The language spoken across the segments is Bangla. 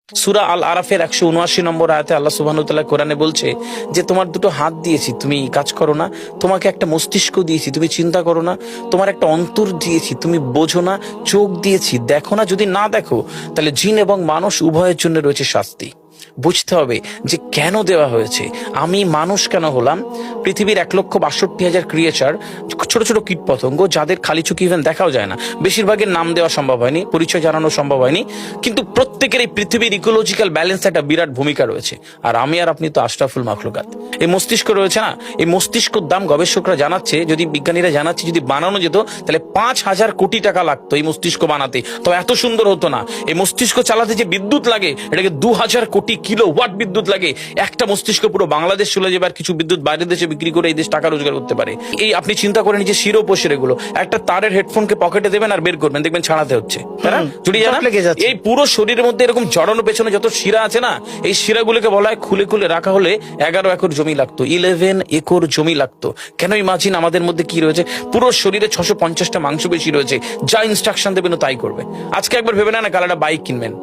সূরা আল আরাফের 179 নম্বর আয়াতে আল্লাহ সুবহানাহু ওয়া তাআলা কোরআনে বলছে যে তোমার দুটো হাত দিয়েছি, তুমি কাজ করো না। তোমাকে একটা মস্তিষ্ক দিয়েছি, তুমি চিন্তা করো না। তোমার একটা অন্তর দিয়েছি, তুমি বোঝো না। চোখ দিয়েছি, দেখো না। যদি না দেখো তাহলে জিন এবং মানুষ উভয়ের জন্য রয়েছে শাস্তি। বুঝতে হবে যে কেন দেওয়া হয়েছে। আমি মানুষ কেন হলাম? পৃথিবীর 1,62,000 ক্রিয়েচার, ছোট ছোট কীট পতঙ্গ, যাদের খালি চোখে ইভেন দেখাও যায় না, বেশিরভাগের নাম দেওয়া সম্ভব হয়নি, পরিচয় জানানো সম্ভব হয়নি, কিন্তু প্রত্যেকের এই পৃথিবীর ইকোলজিক্যাল ব্যালেন্স একটা বিরাট ভূমিকা রয়েছে। আর আমি আর আপনি তো আশরাফুল মাখলুকাত। এই মস্তিষ্ক রয়েছে না, এই মস্তিষ্কর দাম গবেষকরা জানাচ্ছে, যদি বিজ্ঞানীরা জানাচ্ছে, যদি বানানো যেত তাহলে 5,000 কোটি টাকা লাগতো এই মস্তিষ্ক বানাতে। তো এত সুন্দর হতো না। এই মস্তিষ্ক চালাতে যে বিদ্যুৎ লাগে, এটাকে 2,000 কোটি কিলোওয়াট বিদ্যুৎ লাগে। একটা মস্তিষ্ক পুরো বাংলাদেশ চলে যাবে, আর কিছু বিদ্যুৎ বাইরের দেশে বিক্রি করে এই দেশ টাকা রোজগার করতে পারে। এই আপনি চিন্তা করেন যে শিরো উপশিরো এগুলো, একটা তারের হেডফোনকে পকেটে দেবেন আর বের করবেন, দেখবেন ছাড়াতে হচ্ছে, তাই না? জুড়ে জানা এই পুরো শরীরের মধ্যে এরকম জড়ানো পেছনে যত শিরা আছে না, এই শিরাগুলোকে বলা হয় খুলে খুলে রাখা হলে 11 একর জমি লাগতো, 11 একর জমি লাগতো। কেন ইমাজিন আমাদের মধ্যে কি রয়েছে? পুরো শরীরে 650টা মাংসপেশি রয়েছে, যা ইনস্ট্রাকশন দেবেন তাই করবে। আজকে একবার ভেবে না কাল একটা বাইক কিনবেন,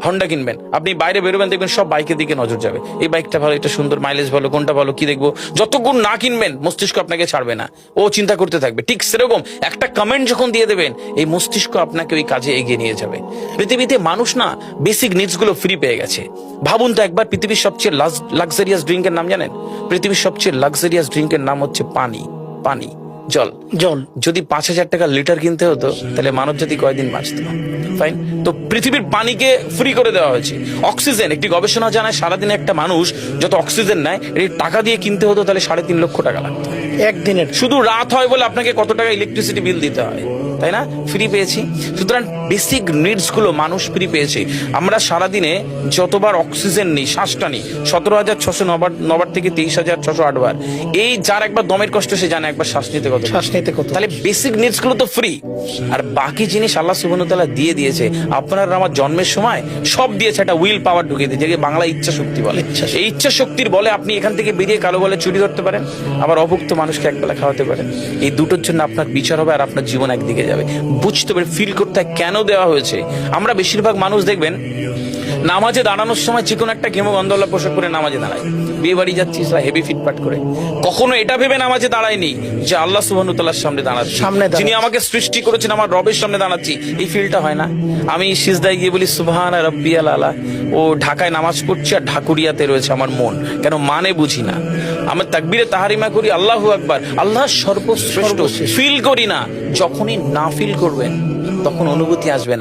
হন্ডা কিনবেন, আপনি বাইরে বেরোবেন, দেখবেন সব বাইকের দিকে নজর যাবে। এই বাইকটা ভালো, এটা সুন্দর, মাইলেজ ভালো, কোনটা ভালো, কি দেখবো। যতক্ষণ না কিনবেন মস্তিষ্ক আপনাকে ছাড়বে না, ও চিন্তা করতে থাকবে। ঠিক সেরকম একটা কমেন্ট যখন দিয়ে দেবেন, এই মস্তিষ্ক আপনাকে ওই কাজে এগিয়ে নিয়ে যাবে। পৃথিবীতে মানুষ না বেসিক নিডস গুলো ফ্রি পেয়ে গেছে। ভাবুন তো একবার, পৃথিবীর সবচেয়ে লাক্সারিয়াস ড্রিঙ্কের নাম জানেন? পৃথিবীর সবচেয়ে লাক্সারিয়াস ড্রিঙ্কের নাম হচ্ছে পানি। পানি, জল। জল যদি 5,000 টাকা লিটার কিনতে হতো তাহলে মানব জাতি কয়দিন বাঁচত? ফাইন। তো পৃথিবীর পানিকে ফ্রি করে দেওয়া হয়েছে। অক্সিজেন, একটি গবেষণা জানায় সারাদিনে একটা মানুষ যত অক্সিজেন নেয়, এই টাকা দিয়ে কিনতে হতো তাহলে 3.5 লক্ষ টাকা লাগতো একদিনের। শুধু রাত হয় বলে আপনাকে কত টাকা ইলেকট্রিসিটি বিল দিতে হয়, তাই না? ফ্রি পেয়েছি। সুতরাং বেসিক নিডস গুলো মানুষ ফ্রি পেয়েছে। আমরা সারাদিনে যতবার অক্সিজেন নিই, শ্বাসটা নিই, 17,600 নবার থেকে 23,608 বার। এই যার একবার দমের কষ্ট সে জানে একবার শ্বাস নিতে কত। তাহলে বেসিক নিডস গুলো তো ফ্রি। আর বাকি জিনিস আল্লাহ সুবহানাহু ওয়া তাআলা দিয়ে দিয়েছে। আপনার আমার জন্মের সময় সব দিয়েছে, একটা উইল পাওয়ার ঢুকিয়ে দিয়েছে, যেটাকে বাংলা ইচ্ছা শক্তি বলে। এই ইচ্ছা শক্তির বলে আপনি এখান থেকে বেরিয়ে কালো বলে চুরি ধরতে পারেন, আবার অভুক্ত মানুষকে একবেলা খাওয়াতে পারেন। এই দুটোর জন্য আপনার বিচার হবে আর আপনার জীবন একদিকে যাবে। বুঝতে পারে, ফিল করতে কেন দেওয়া হয়েছে। আমরা বেশিরভাগ মানুষ দেখবেন নামাজে দাঁড়ানোর সময় যে কোনো একটা গেমগন্ধওয়ালা পোশাক পরে নামাজে দাঁড়ায়। বিয়ে বাড়ি যাচ্ছি হেভি ফিটপাট করে, কখনো এটা ভেবে নামাজে দাঁড়ায়নি যে আল্লাহ সুবহানাহু ওয়া তাআলার সামনে দাঁড়াচ্ছি, যিনি আমাকে সৃষ্টি করেছেন, আমার রবের সামনে দাঁড়াচ্ছি। এই ফিলটা হয় না। আমি সিজদায় গিয়ে বলি সুবহান রাব্বিয়াল আলা, ও ঢাকায় নামাজ পড়ছি আর ঢাকুরিয়াতে রয়েছে আমার মন, কেন মানে বুঝি না। আমি তাকবীরে তাহারিমা করি আল্লাহু আকবার, আল্লাহ সর্বশ্রেষ্ঠ, ফিল করি না। যখনই না ফিল করবেন তখন অনুভূতি আসবে না।